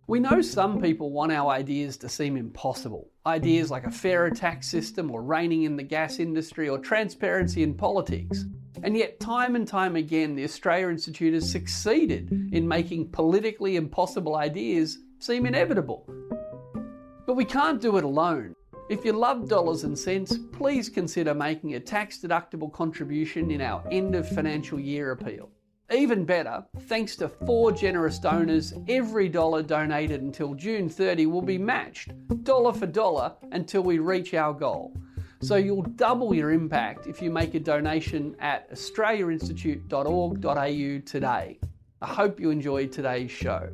We know some people want our ideas to seem impossible. Ideas like a fairer tax system or reining in the gas industry or transparency in politics. And yet time and time again, the Australia Institute has succeeded in making politically impossible ideas seem inevitable. But we can't do it alone. If you love dollars and cents, please consider making a tax-deductible contribution in our end of financial year appeal. Even better, thanks to 4 generous donors, every dollar donated until June 30 will be matched, dollar for dollar, until we reach our goal. So you'll double your impact if you make a donation at australiainstitute.org.au today. I hope you enjoyed today's show.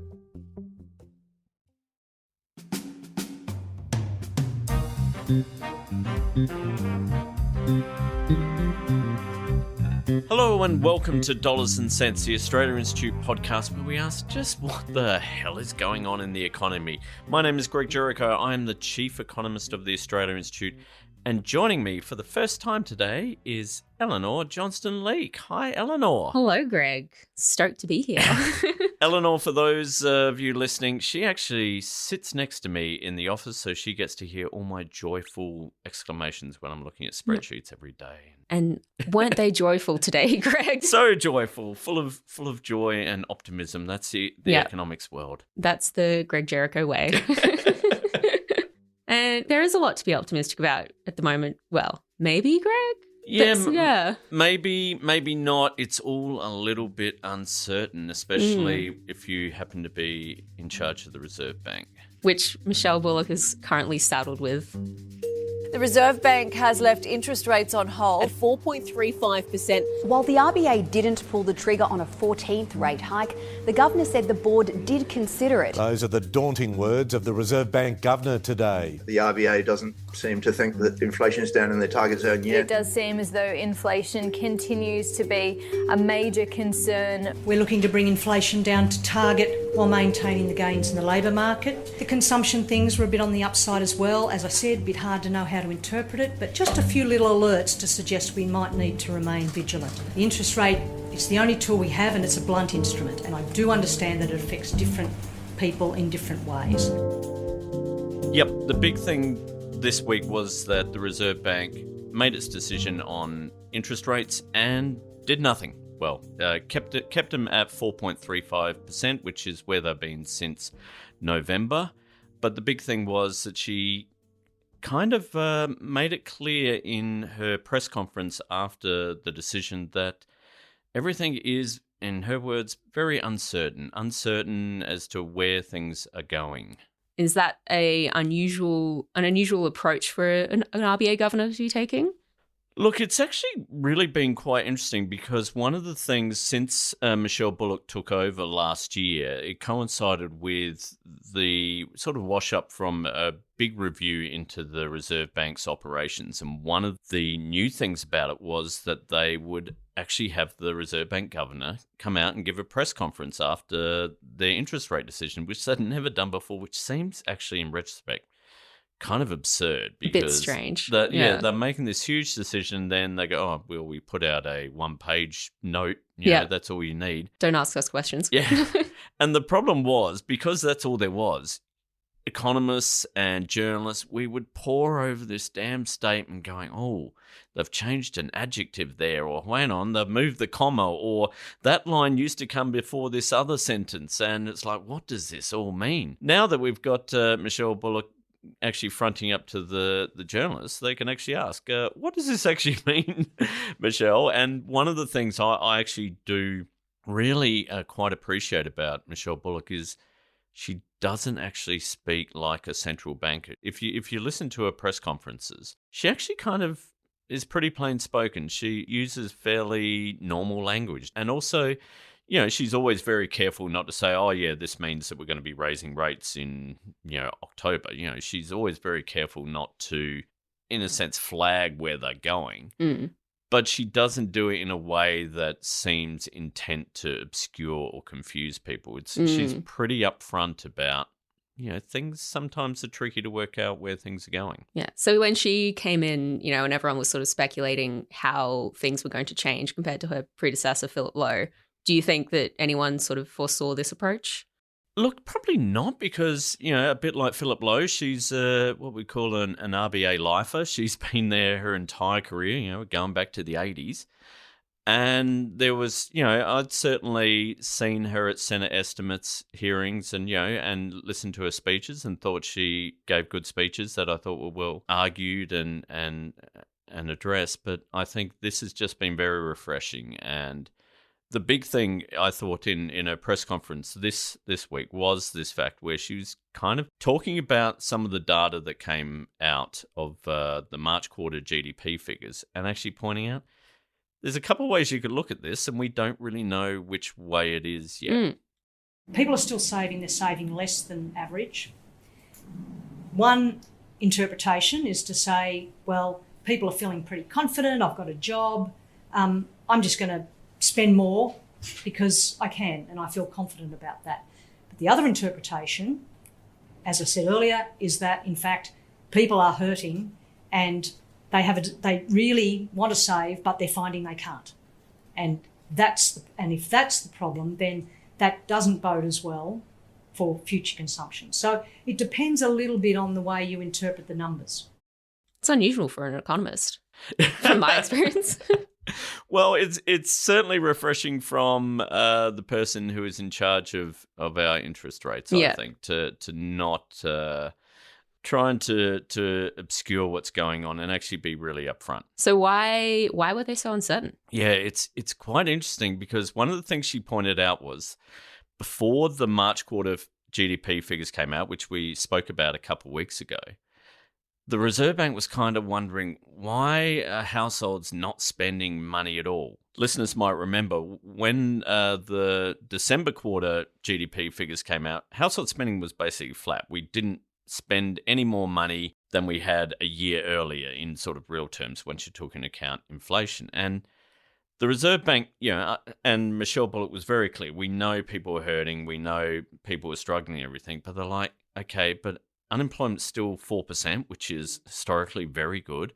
Hello and welcome to Dollars and Cents, the Australia Institute podcast where we ask just what the hell is going on in the economy. My name is Greg Jericho. I am the Chief Economist of the Australia Institute, and joining me for the first time today is Elinor Johnston-Leek. Hi, Elinor. Hello, Greg. Stoked to be here. Elinor, for those of you listening, she actually sits next to me in the office, so she gets to hear all my joyful exclamations when I'm looking at spreadsheets every day. And weren't they joyful today, Greg? So joyful, full of joy and optimism. That's the economics world. That's the Greg Jericho way. And there is a lot to be optimistic about at the moment. Well, maybe, Greg? Yeah. Maybe not. It's all a little bit uncertain, especially if you happen to be in charge of the Reserve Bank. Which Michele Bullock is currently saddled with. The Reserve Bank has left interest rates on hold at 4.35%. While the RBA didn't pull the trigger on a 14th rate hike, the Governor said the board did consider it. Those are the daunting words of the Reserve Bank Governor today. The RBA doesn't seem to think that inflation is down in the target zone yet. It does seem as though inflation continues to be a major concern. We're looking to bring inflation down to target while maintaining the gains in the labour market. The consumption things were a bit on the upside as well. As I said, a bit hard to know how to interpret it, but just a few little alerts to suggest we might need to remain vigilant. The interest rate, it's the only tool we have and it's a blunt instrument, and I do understand that it affects different people in different ways. Yep, the big thing this week was that the Reserve Bank made its decision on interest rates and did nothing. Well, kept them at 4.35%, which is where they've been since November. But the big thing was that she kind of made it clear in her press conference after the decision that everything is, in her words, very uncertain as to where things are going. Is that an unusual approach for an RBA governor to be taking? Look, it's actually really been quite interesting because one of the things since Michele Bullock took over last year, it coincided with the sort of wash up from a big review into the Reserve Bank's operations. And one of the new things about it was that they would actually have the Reserve Bank governor come out and give a press conference after their interest rate decision, which they'd never done before, which seems actually in retrospect kind of absurd because bit strange. They're making this huge decision. Then they go, oh, well, we put out a 1-page note. You know, that's all you need. Don't ask us questions. Yeah. And the problem was, because that's all there was, economists and journalists, we would pore over this damn statement going, oh, they've changed an adjective there, or hang on, they've moved the comma, or that line used to come before this other sentence. And it's like, what does this all mean? Now that we've got Michele Bullock actually fronting up to the journalists, they can actually ask, what does this actually mean, Michele? And one of the things I actually do really quite appreciate about Michele Bullock is she doesn't actually speak like a central banker. If you listen to her press conferences, she actually kind of is pretty plain spoken. She uses fairly normal language. And also, you know, she's always very careful not to say, oh, yeah, this means that we're going to be raising rates in, October. You know, she's always very careful not to, in a sense, flag where they're going. But she doesn't do it in a way that seems intent to obscure or confuse people. She's pretty upfront about, things sometimes are tricky to work out where things are going. Yeah. So when she came in, and everyone was sort of speculating how things were going to change compared to her predecessor, Philip Lowe, do you think that anyone sort of foresaw this approach? Look, probably not because, a bit like Philip Lowe, she's what we call an RBA lifer. She's been there her entire career, going back to the 80s. And there was, I'd certainly seen her at Senate estimates hearings and, and listened to her speeches and thought she gave good speeches that I thought were well argued and addressed. But I think this has just been very refreshing. And the big thing I thought in her press conference this week was this fact where she was kind of talking about some of the data that came out of the March quarter GDP figures and actually pointing out there's a couple of ways you could look at this and we don't really know which way it is yet. People are still saving. They're saving less than average. One interpretation is to say, well, people are feeling pretty confident. I've got a job. I'm just going to spend more because I can and I feel confident about that. But the other interpretation, as I said earlier, is that in fact people are hurting and they really want to save, but they're finding they can't. And if that's the problem, then that doesn't bode as well for future consumption. So it depends a little bit on the way you interpret the numbers. It's unusual for an economist, from my experience. Well, it's certainly refreshing from the person who is in charge of our interest rates, I think, to not trying to obscure what's going on and actually be really upfront. So why were they so uncertain? Yeah, it's quite interesting because one of the things she pointed out was before the March quarter GDP figures came out, which we spoke about a couple of weeks ago, the Reserve Bank was kind of wondering why are households not spending money at all? Listeners might remember when the December quarter GDP figures came out, household spending was basically flat. We didn't spend any more money than we had a year earlier in sort of real terms once you took into account inflation. And the Reserve Bank, and Michele Bullock was very clear. We know people were hurting. We know people were struggling and everything. But they're like, okay, but unemployment's still 4%, which is historically very good.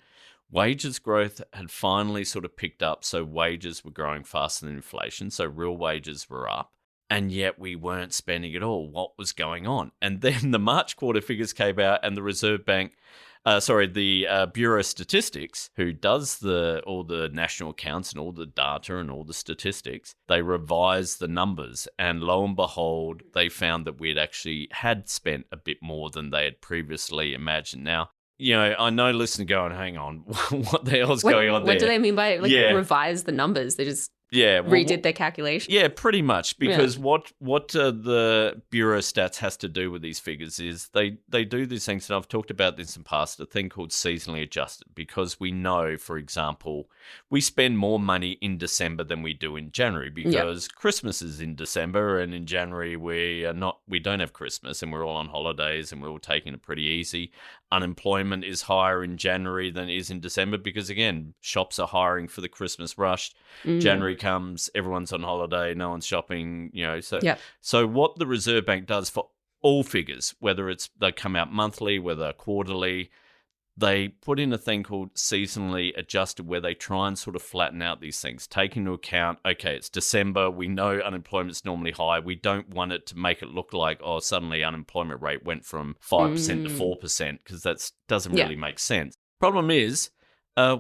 Wages growth had finally sort of picked up, so wages were growing faster than inflation, so real wages were up, and yet we weren't spending at all. What was going on? And then the March quarter figures came out, and the Reserve Bank, the Bureau of Statistics, who does all the national accounts and all the data and all the statistics, they revised the numbers, and lo and behold, they found that we'd actually had spent a bit more than they had previously imagined. Now, I know listeners going, hang on, what the hell's going on there? What do they mean by revise the numbers? They just redid their calculation? Yeah, pretty much. Because what the Bureau of Stats has to do with these figures is they do these things, and I've talked about this in the past, a thing called seasonally adjusted, because we know, for example, we spend more money in December than we do in January because Christmas is in December, and in January we don't have Christmas and we're all on holidays and we're all taking it pretty easy. Unemployment is higher in January than it is in December because, again, shops are hiring for the Christmas rush. January comes, everyone's on holiday, no one's shopping, So what the Reserve Bank does for all figures, whether they come out monthly, whether quarterly, they put in a thing called seasonally adjusted where they try and sort of flatten out these things, take into account, okay, it's December, we know unemployment's normally high, we don't want it to make it look like, suddenly unemployment rate went from 5% to 4%, because that doesn't really make sense. Problem is,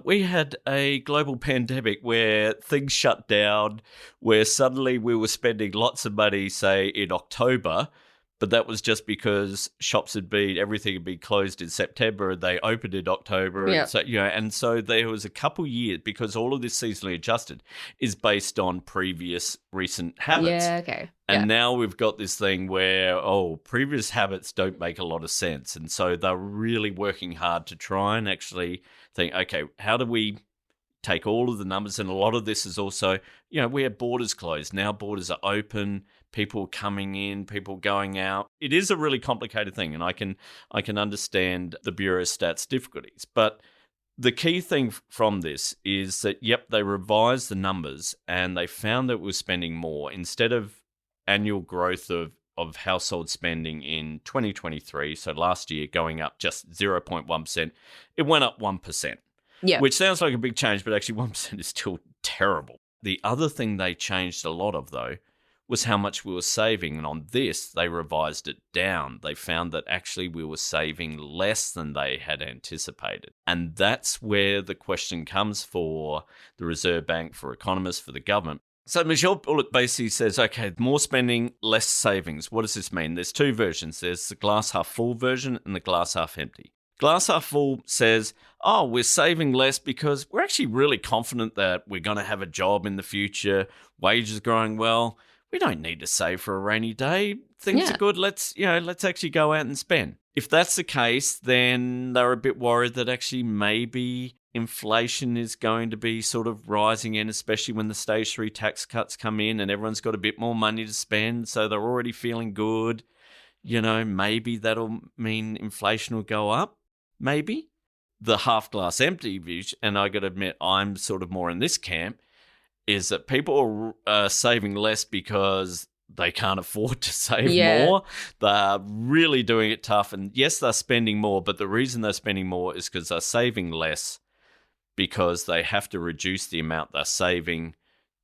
we had a global pandemic where things shut down, where suddenly we were spending lots of money, say, in October, but that was just because everything had been closed in September and they opened in October. Yeah. And so there was a couple years, because all of this seasonally adjusted is based on previous recent habits. Yeah, okay. And now we've got this thing where, previous habits don't make a lot of sense. And so they're really working hard to try and actually think, okay, how do we take all of the numbers? And a lot of this is also, we have borders closed. Now borders are open, people coming in, people going out. It is a really complicated thing, and I can understand the Bureau of Stats difficulties. But the key thing from this is that, they revised the numbers and they found that we're spending more. Instead of annual growth of household spending in 2023, so last year going up just 0.1%, it went up 1%. Yeah. Which sounds like a big change, but actually 1% is still terrible. The other thing they changed a lot of, though, was how much we were saving. And on this, they revised it down. They found that actually we were saving less than they had anticipated. And that's where the question comes for the Reserve Bank, for economists, for the government. So Michele Bullock basically says, okay, more spending, less savings. What does this mean? There's two versions. There's the glass half full version and the glass half empty. Glass half full says, oh, we're saving less because we're actually really confident that we're going to have a job in the future. Wages are growing well. We don't need to save for a rainy day. Things are good. Let's actually go out and spend. If that's the case, then they're a bit worried that actually maybe inflation is going to be sort of rising in, especially when the stage 3 tax cuts come in and everyone's got a bit more money to spend. So they're already feeling good. Maybe that'll mean inflation will go up. Maybe. The half glass empty view, and I got to admit, I'm sort of more in this camp, is that people are saving less because they can't afford to save more. They're really doing it tough. And yes, they're spending more, but the reason they're spending more is because they're saving less because they have to reduce the amount they're saving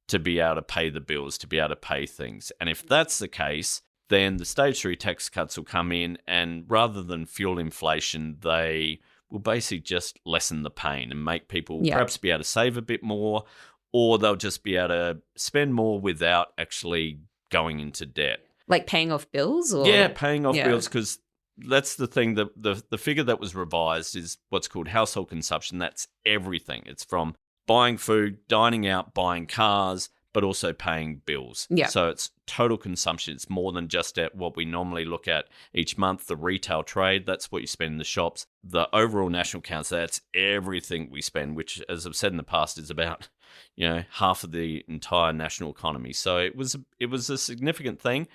to be able to pay the bills, to be able to pay things. And if that's the case, then the stage 3 tax cuts will come in, and rather than fuel inflation, they will basically just lessen the pain and make people perhaps be able to save a bit more, or they'll just be able to spend more without actually going into debt. Like paying off bills? Or? Yeah, paying off bills, because that's the thing. The figure that was revised is what's called household consumption. That's everything. It's from buying food, dining out, buying cars, but also paying bills. Yeah. So it's total consumption. It's more than just at what we normally look at each month. The retail trade, that's what you spend in the shops. The overall national accounts, that's everything we spend, which, as I've said in the past, is about half of the entire national economy. So it was a significant thing.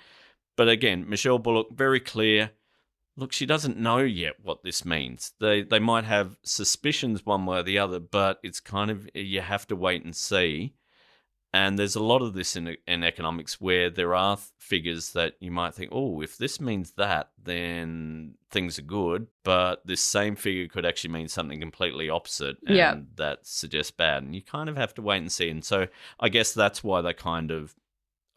But again, Michele Bullock, very clear. Look, she doesn't know yet what this means. They might have suspicions one way or the other, but it's kind of, you have to wait and see. And there's a lot of this in economics where there are figures that you might think, oh, if this means that, then things are good. But this same figure could actually mean something completely opposite, and that suggests bad. And you kind of have to wait and see. And so I guess that's why they're kind of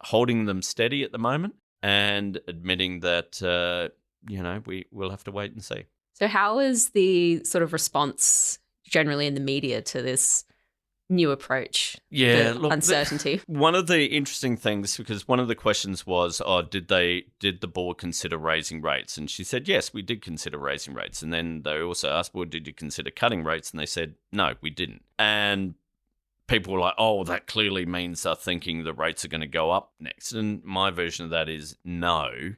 holding them steady at the moment and admitting that, we will have to wait and see. So how is the sort of response generally in the media to this new approach? Uncertainty. One of the interesting things, because one of the questions was, did the board consider raising rates? And she said, yes, we did consider raising rates. And then they also asked, well, did you consider cutting rates? And they said, no, we didn't. And people were like, oh, that clearly means they're thinking the rates are going to go up next. And my version of that is no.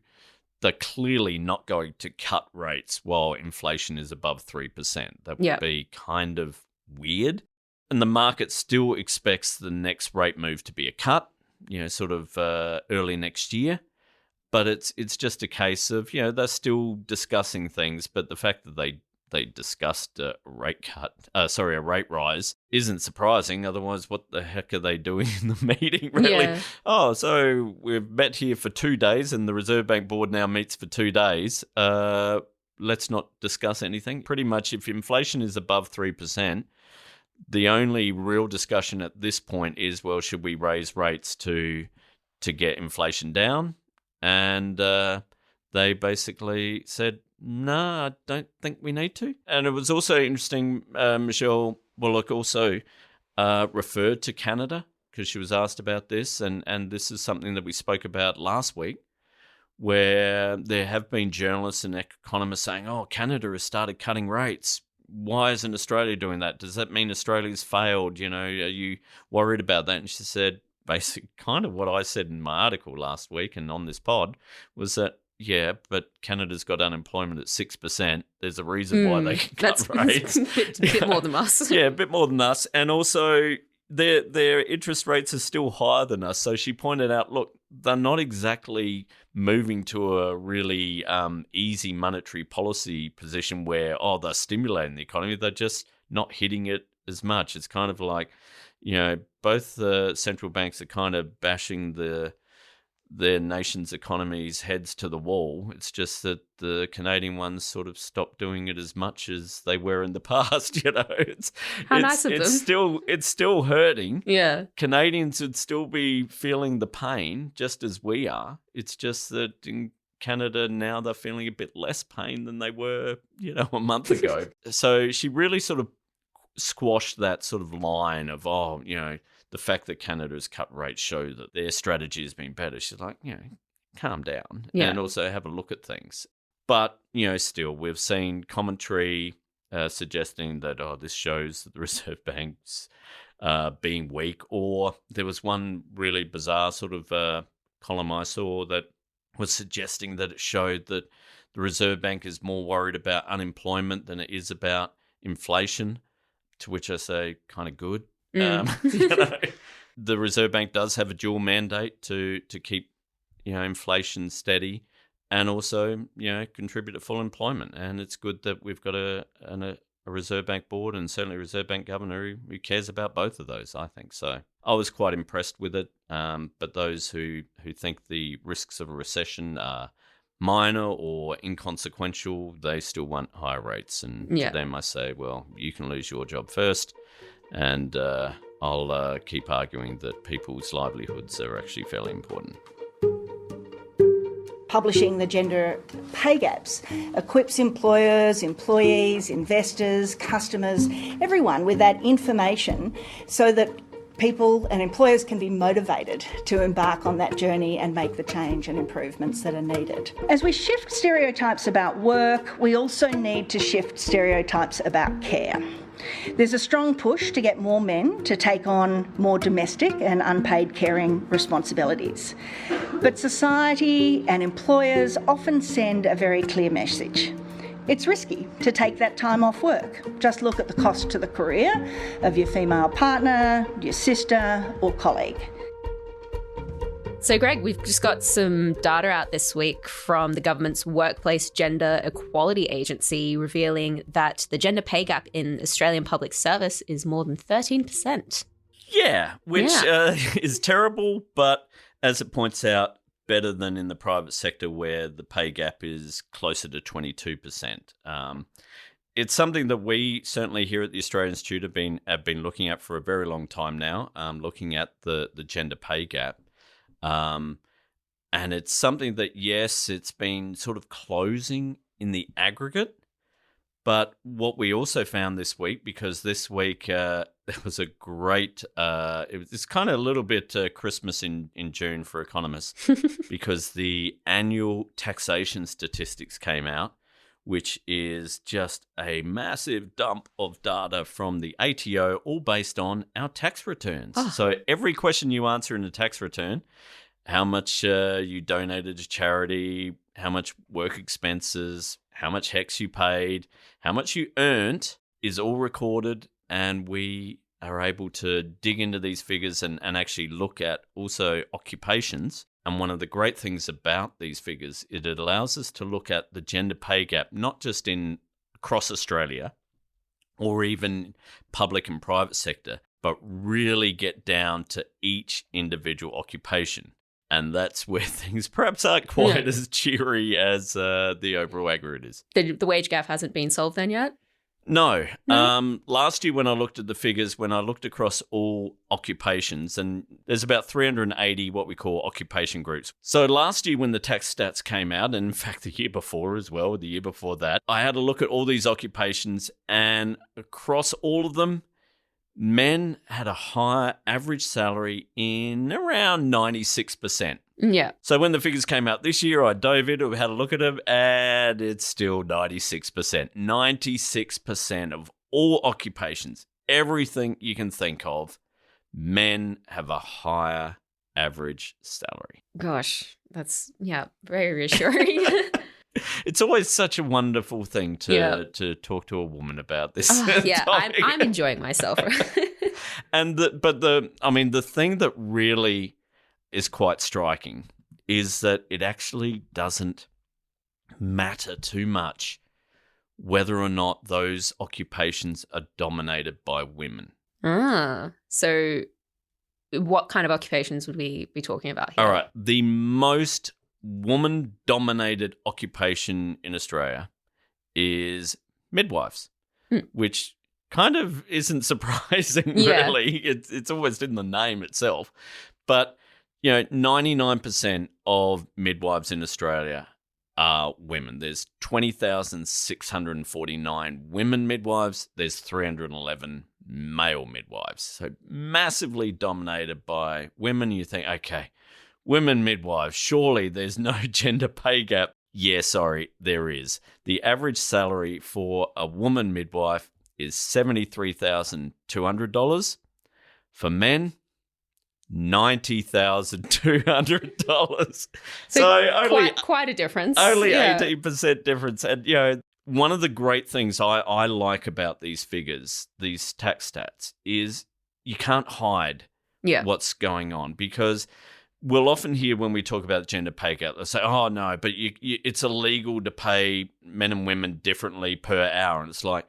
They're clearly not going to cut rates while inflation is above 3%. That would be kind of weird. And the market still expects the next rate move to be a cut, sort of early next year. But it's just a case of, they're still discussing things. But the fact that they discussed a rate rise isn't surprising. Otherwise, what the heck are they doing in the meeting, really? Yeah. Oh, so we've met here for 2 days and the Reserve Bank board now meets for 2 days. Let's not discuss anything. Pretty much if inflation is above 3%, the only real discussion at this point is, well, should we raise rates to get inflation down? And they basically said, no, I don't think we need to. And it was also interesting, Michele Bullock also referred to Canada because she was asked about this. And this is something that we spoke about last week, where there have been journalists and economists saying, oh, Canada has started cutting rates. Why isn't Australia doing that? Does that mean Australia's failed? Are you worried about that? And she said, basically, kind of what I said in my article last week and on this pod was that, yeah, but Canada's got unemployment at 6%. There's a reason why they can cut rates. A bit more than us. Yeah, a bit more than us. And also, their interest rates are still higher than us. So she pointed out, look, they're not exactly moving to a really easy monetary policy position where, they're stimulating the economy. They're just not hitting it as much. It's kind of like, both the central banks are kind of bashing the their nation's economies heads to the wall. It's just that the Canadian ones sort of stopped doing it as much as they were in the past. How nice of them. It's still hurting. Yeah, Canadians would still be feeling the pain just as we are. It's just that in Canada now they're feeling a bit less pain than they were, a month ago. So she really sort of squashed that sort of line of, the fact that Canada's cut rates show that their strategy has been better. She's like, calm down and also have a look at things. But, still, we've seen commentary suggesting that, this shows that the Reserve Bank's being weak. Or there was one really bizarre sort of column I saw that was suggesting that it showed that the Reserve Bank is more worried about unemployment than it is about inflation, to which I say kind of good. The Reserve Bank does have a dual mandate to keep, inflation steady and also, contribute to full employment. And it's good that we've got a Reserve Bank board and certainly a Reserve Bank governor who cares about both of those, I think. So I was quite impressed with it. But those who think the risks of a recession are minor or inconsequential, they still want higher rates. And to them I say, well, you can lose your job first. And I'll keep arguing that people's livelihoods are actually fairly important. Publishing the gender pay gaps equips employers, employees, investors, customers, everyone with that information so that people and employers can be motivated to embark on that journey and make the change and improvements that are needed. As we shift stereotypes about work, we also need to shift stereotypes about care. There's a strong push to get more men to take on more domestic and unpaid caring responsibilities. But society and employers often send a very clear message. It's risky to take that time off work. Just look at the cost to the career of your female partner, your sister or colleague. So, Greg, we've just got some data out this week from the government's Workplace Gender Equality Agency revealing that the gender pay gap in Australian public service is more than 13%. Yeah, which is terrible, but as it points out, better than in the private sector where the pay gap is closer to 22%. It's something that we certainly here at the Australian Institute have been looking at for a very long time now, looking at the gender pay gap. And it's something that, yes, it's been sort of closing in the aggregate. But what we also found this week, because this week there was a great, it's kind of a little bit Christmas in June for economists, because the annual taxation statistics came out, which is just a massive dump of data from the ATO, all based on our tax returns. Oh. So every question you answer in a tax return, how much you donated to charity, how much work expenses, how much HECS you paid, how much you earned, is all recorded, and we are able to dig into these figures and actually look at also occupations. And one of the great things about these figures is it allows us to look at the gender pay gap, not just across Australia or even public and private sector, but really get down to each individual occupation. And that's where things perhaps aren't quite as cheery as the overall aggregate is. The wage gap hasn't been solved then yet? No. Last year when I looked at the figures, when I looked across all occupations, and there's about 380 what we call occupation groups. So last year when the tax stats came out, and in fact the year before as well, the year before that, I had a look at all these occupations, and across all of them, men had a higher average salary in around 96%. Yeah. So when the figures came out this year, I dove in and had a look at them, and it's still 96%. 96% of all occupations, everything you can think of, men have a higher average salary. Gosh, that's, very reassuring. It's always such a wonderful thing to talk to a woman about this. I'm enjoying myself. And the thing that really is quite striking is that it actually doesn't matter too much whether or not those occupations are dominated by women. So what kind of occupations would we be talking about here? All right. The most woman-dominated occupation in Australia is midwives, which kind of isn't surprising, really. It's almost in the name itself. But, 99% of midwives in Australia are women. There's 20,649 women midwives. There's 311 male midwives. So massively dominated by women. You think, okay, women midwives, surely there's no gender pay gap. Yeah, sorry, there is. The average salary for a woman midwife is $73,200. For men, $90,200. So only quite a difference. Only 18% difference. And one of the great things I like about these figures, these tax stats, is you can't hide what's going on, because we'll often hear when we talk about gender pay gap, they'll say, oh, no, but it's illegal to pay men and women differently per hour. And it's like,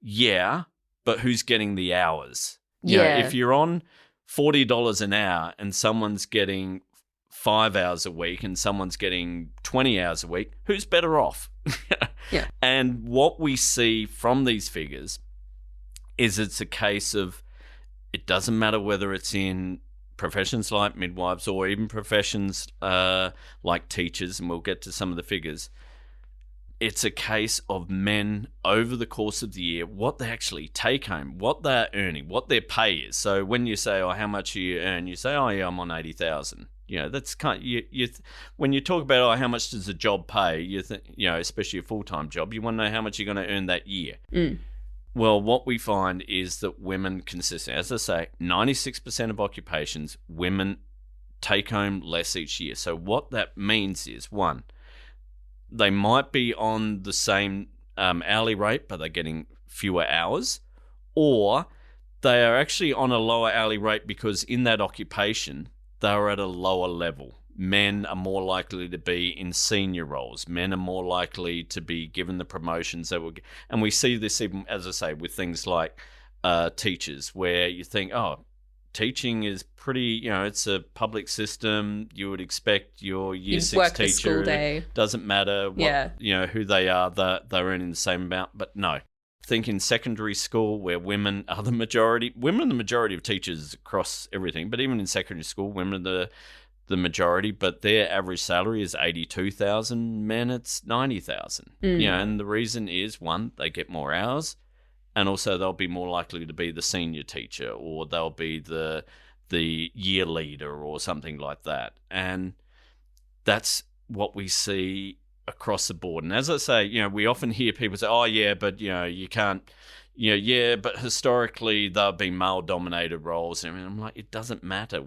yeah, but who's getting the hours? If you're on $40 an hour and someone's getting 5 hours a week and someone's getting 20 hours a week, who's better off? And what we see from these figures is it's a case of it doesn't matter whether it's in professions like midwives or even professions like teachers, and we'll get to some of the figures. It's a case of men over the course of the year, what they actually take home, what they're earning, what their pay is. So when you say, oh, how much do you earn? You say, oh, yeah, I'm on 80,000. That's kind of, when you talk about, oh, how much does a job pay, you think, especially a full-time job, you want to know how much you're going to earn that year. Well, what we find is that women consistently, as I say, 96% of occupations, women take home less each year. So what that means is, one, they might be on the same hourly rate, but they're getting fewer hours, or they are actually on a lower hourly rate because in that occupation, they're at a lower level. Men are more likely to be in senior roles. Men are more likely to be given the promotions that would, and we see this even, as I say, with things like teachers, where you think, oh, teaching is pretty, it's a public system. You would expect your year 6 teacher, doesn't matter what, who they are, they're earning the same amount. But no, I think in secondary school, where women are the majority of teachers across everything, but even in secondary school, women are the majority, but their average salary is $82,000. Men, it's $90,000. And the reason is, one, they get more hours, and also they'll be more likely to be the senior teacher, or they'll be the year leader or something like that. And that's what we see across the board. And as I say, we often hear people say, oh, yeah, but, you can't, but historically they've been male-dominated roles. And I'm like, it doesn't matter.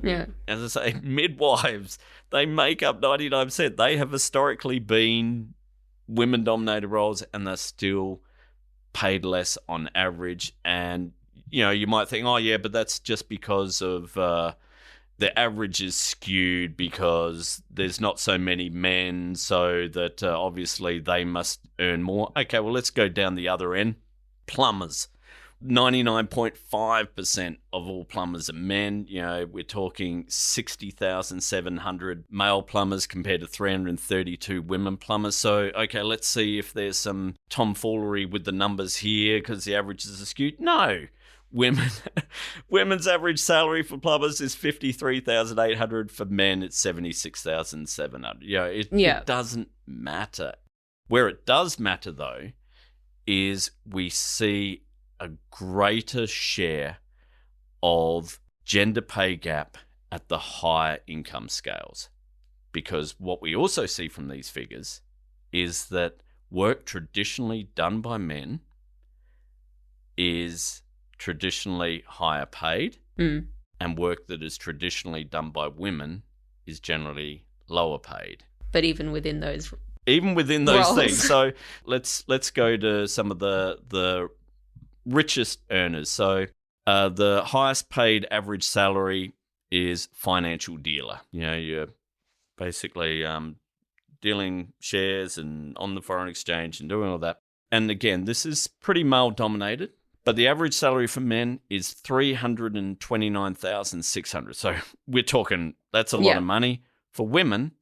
As I say, midwives, they make up 99%. They have historically been women-dominated roles, and they're still paid less on average. And, you might think, oh, yeah, but that's just because of the average is skewed because there's not so many men, so that obviously they must earn more. Okay, well, let's go down the other end. Plumbers. 99.5% of all plumbers are men. We're talking 60,700 male plumbers compared to 332 women plumbers. So, okay, let's see if there's some tomfoolery with the numbers here because the averages are skewed. No. Women's average salary for plumbers is $53,800. For men, it's $76,700. It doesn't matter. Where it does matter, though, is we see a greater share of gender pay gap at the higher income scales. Because what we also see from these figures is that work traditionally done by men is traditionally higher paid, and work that is traditionally done by women is generally lower paid. But even within those roles. Things. So let's go to some of the richest earners. So the highest paid average salary is financial dealer. You're basically dealing shares and on the foreign exchange and doing all that. And again, this is pretty male dominated, But the average salary for men is $329,600. So we're talking, that's a lot of money. For women,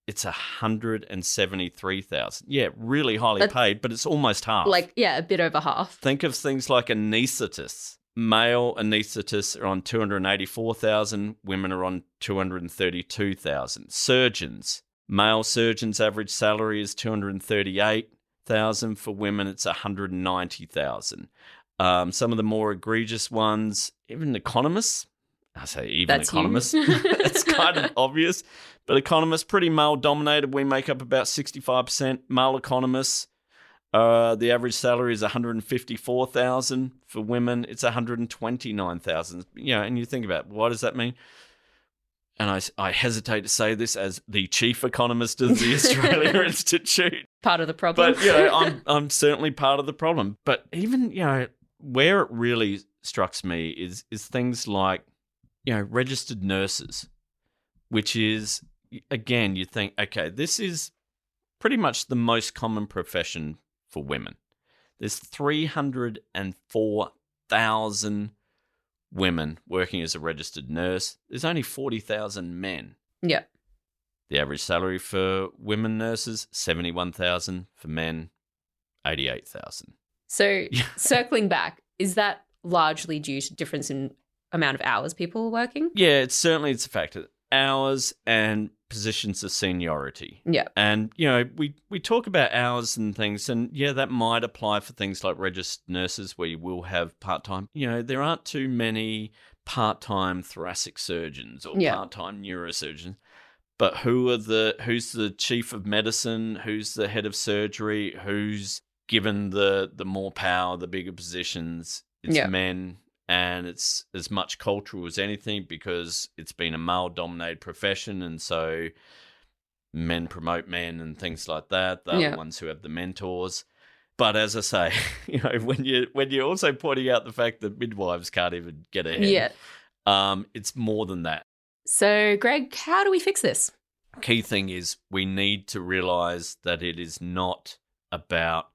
it's $173,000. Yeah, really highly paid, but it's almost half. Like, a bit over half. Think of things like anaesthetists. Male anaesthetists are on $284,000. Women are on $232,000. Surgeons. Male surgeons' average salary is $238,000. For women, it's $190,000. Some of the more egregious ones, even economists. I say even economists. It's kind of obvious. But economists, pretty male-dominated. We make up about 65% male economists. The average salary is $154,000. For women, it's $129,000. And you think about, what does that mean? And I hesitate to say this as the chief economist of the Australia Institute. Part of the problem. But, I'm certainly part of the problem. But even, where it really strikes me is things like, registered nurses, which is, again, you think, okay, this is pretty much the most common profession for women. There's 304,000 women working as a registered nurse. There's only 40,000 men. Yeah. The average salary for women nurses, $71,000. For men, $88,000. So circling back, is that largely due to difference in amount of hours people are working? Yeah, it's a factor. Hours and positions of seniority. Yeah. And, we talk about hours and things, and that might apply for things like registered nurses where you will have part-time. There aren't too many part-time thoracic surgeons or part-time neurosurgeons. But who's the chief of medicine? Who's the head of surgery? Who's given the more power, the bigger positions? It's men. And it's as much cultural as anything because it's been a male-dominated profession, and so men promote men and things like that. They're the ones who have the mentors. But as I say, when you're also pointing out the fact that midwives can't even get ahead, it's more than that. So, Greg, how do we fix this? Key thing is we need to realise that it is not about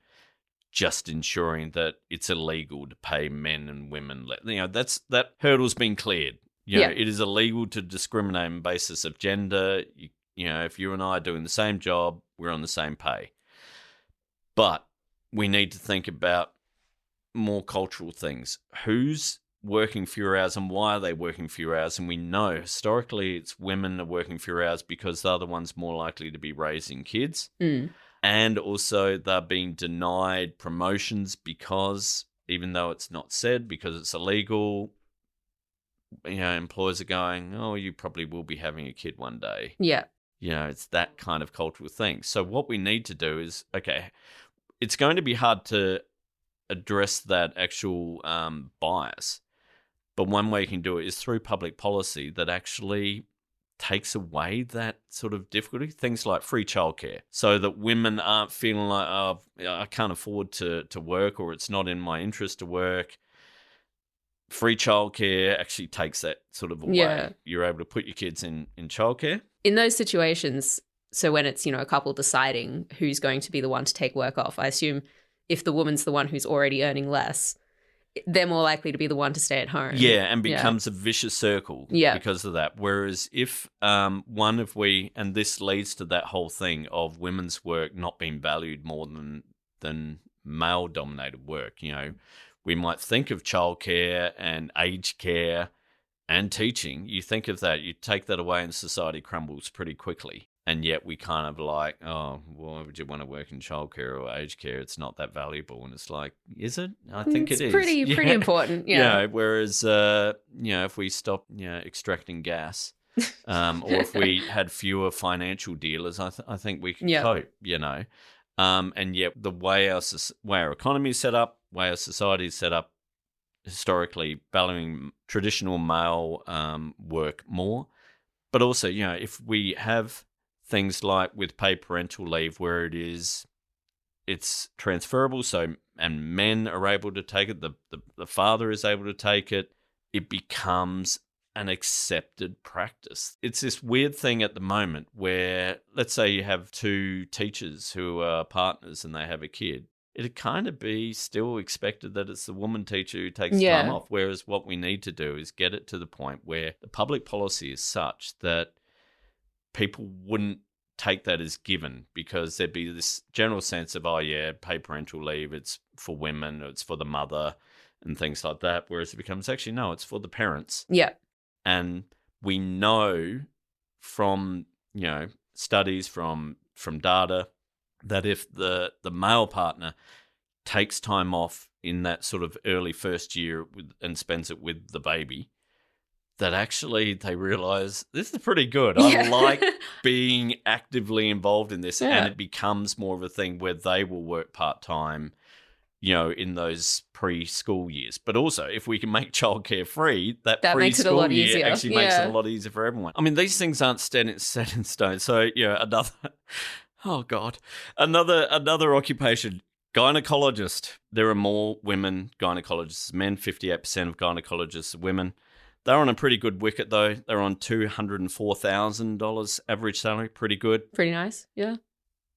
just ensuring that it's illegal to pay men and women. That hurdle's been cleared. It is illegal to discriminate on the basis of gender. If you and I are doing the same job, we're on the same pay. But we need to think about more cultural things. Who's working fewer hours and why are they working fewer hours? And we know historically it's women are working fewer hours because they're the ones more likely to be raising kids. And also they're being denied promotions because, even though it's not said, because it's illegal, employers are going, oh, you probably will be having a kid one day. Yeah. It's that kind of cultural thing. So what we need to do is, okay, it's going to be hard to address that actual bias. But one way you can do it is through public policy that actually takes away that sort of difficulty. Things like free childcare, so that women aren't feeling like, oh, I can't afford to work, or it's not in my interest to work. Free childcare actually takes that sort of away. Yeah. You're able to put your kids in childcare. In those situations, so when it's, a couple deciding who's going to be the one to take work off, I assume if the woman's the one who's already earning less, they're more likely to be the one to stay at home. Yeah, and becomes a vicious circle because of that. Whereas if and this leads to that whole thing of women's work not being valued more than male-dominated work. We might think of childcare and aged care and teaching. You think of that, you take that away and society crumbles pretty quickly. And yet we kind of like, oh, why would you want to work in childcare or aged care? It's not that valuable. And it's like, is it? I think it is. Pretty important, yeah. Whereas, if we stop, extracting gas, or if we had fewer financial dealers, I think we could cope, And yet the way our economy is set up, way our society is set up, historically valuing traditional male work more. But also, if we have things like with paid parental leave where it's transferable, and men are able to take it, the father is able to take it, it becomes an accepted practice. It's this weird thing at the moment where, let's say you have two teachers who are partners and they have a kid. it'd kind of be still expected that it's the woman teacher who takes time off. Whereas what we need to do is get it to the point where the public policy is such that people wouldn't take that as given, because there'd be this general sense of, oh yeah, paid parental leave, it's for women, it's for the mother and things like that. Whereas it becomes actually, no, it's for the parents. Yeah. And we know from, studies from data that if the male partner takes time off in that sort of early first year and spends it with the baby, that actually they realise this is pretty good. I like being actively involved in this, and it becomes more of a thing where they will work part-time, in those preschool years. But also, if we can make childcare free, that makes it a lot year easier. actually makes it a lot easier for everyone. I mean, these things aren't set in stone. So, another... Oh, God. Another occupation, gynecologist. There are more women gynecologists than men. 58% of gynecologists are women. They're on a pretty good wicket, though. They're on $204,000 average salary. Pretty good. Pretty nice, yeah.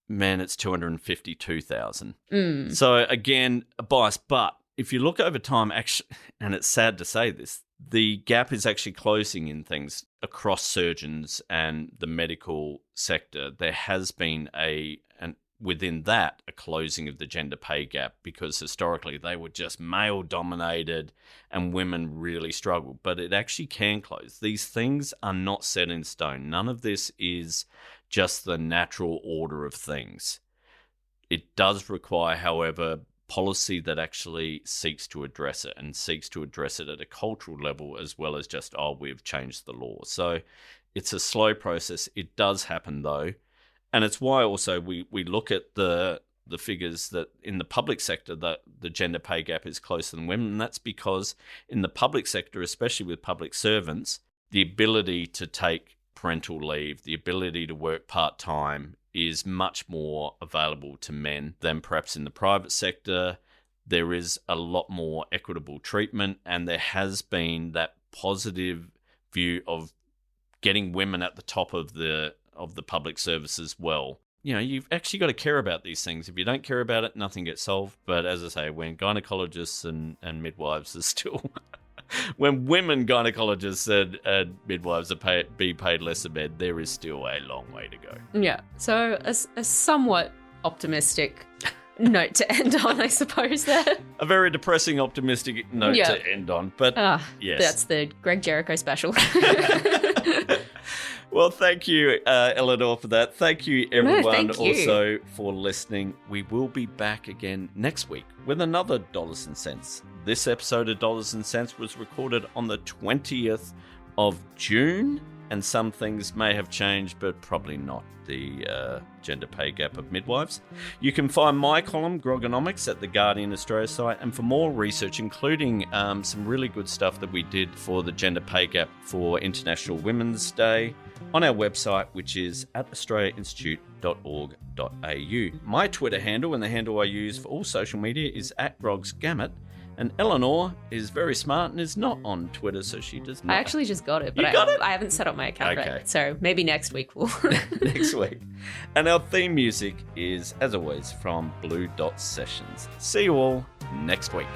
Men, it's $252,000. So, again, a bias. But if you look over time, actually, and it's sad to say this, the gap is actually closing in things across surgeons and the medical sector. There has been within that, a closing of the gender pay gap, because historically they were just male dominated and women really struggled. But it actually can close. These things are not set in stone. None of this is just the natural order of things. It does require, however, policy that actually seeks to address it, and seeks to address it at a cultural level as well as just, we've changed the law. So it's a slow process. It does happen, though. And it's why also we look at the figures that in the public sector that the gender pay gap is closer than women. And that's because in the public sector, especially with public servants, the ability to take parental leave, the ability to work part-time is much more available to men than perhaps in the private sector. There is a lot more equitable treatment, and there has been that positive view of getting women at the top of the public service as well. You've actually got to care about these things. If you don't care about it, nothing gets solved. But as I say, when gynecologists and midwives are still... when women gynecologists and midwives are be paid less a bed, there is still a long way to go. Yeah. So a somewhat optimistic note to end on, I suppose, there. A very depressing, optimistic note to end on. But yes. That's the Greg Jericho special. Well, thank you, Elinor, for that. Thank you, everyone, also for listening. We will be back again next week with another Dollars and Cents. This episode of Dollars and Cents was recorded on the 20th of June, and some things may have changed, but probably not the gender pay gap of midwives. You can find my column, Grogonomics, at the Guardian Australia site, and for more research, including some really good stuff that we did for the gender pay gap for International Women's Day, on our website, which is at australiainstitute.org.au. My Twitter handle, and the handle I use for all social media, is @GrogsGamut. And Elinor is very smart and is not on Twitter, so she does not. I actually just got it, but I haven't set up my account yet. So maybe next week we'll... Next week. And our theme music is, as always, from Blue Dot Sessions. See you all next week.